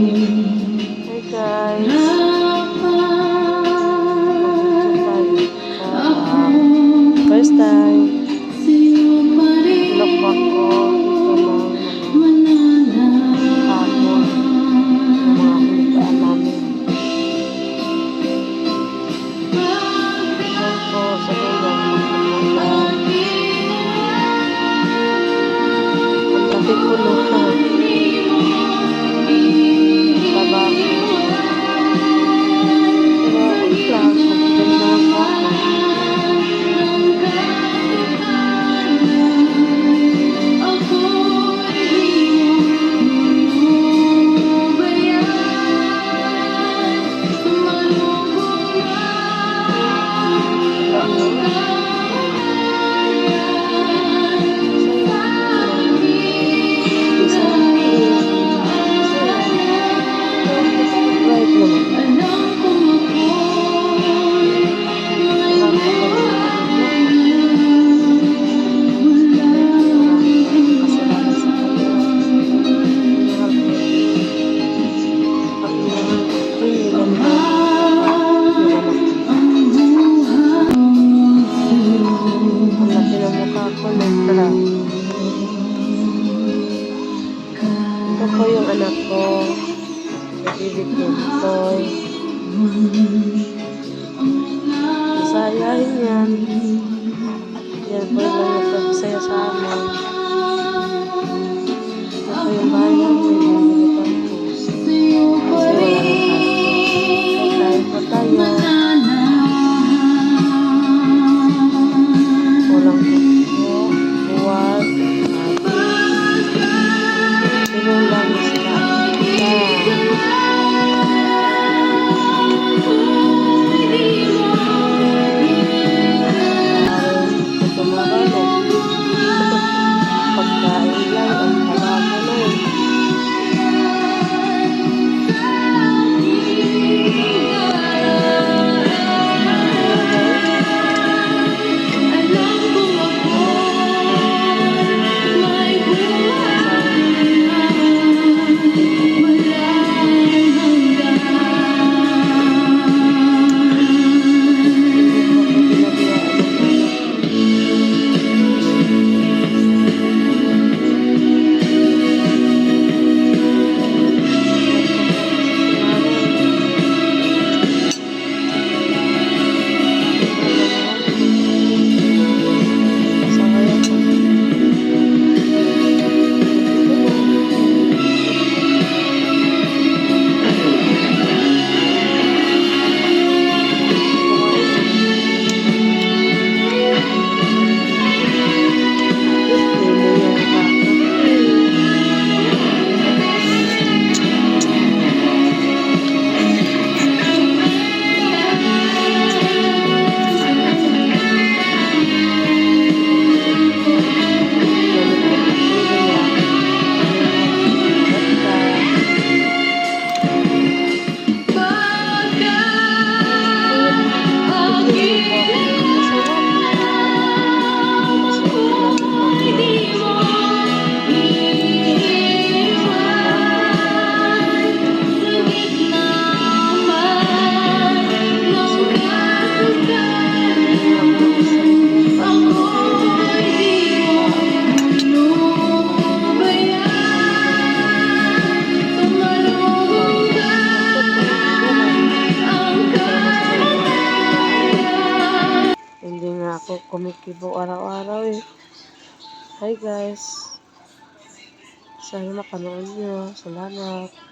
Hey guys, first time vlog ako dito ng hamon ng mga kulitaan namin. Yan po sa lulang magpapulan. Ang traffic po luha. Ito po yung anak ko, nagibigyan toy. Masayahin yan. Yan po yung lang nagpapasaya sa amin. Ito po yung bahay namin. Kasi wala nang tayo. Kain po tayo. Walang po. Buwag. Sinulang sila. Pagkain lang ang palamunan. Ako kumikibo araw-araw eh. Hi guys. Sana mapanood nyo. Salamat.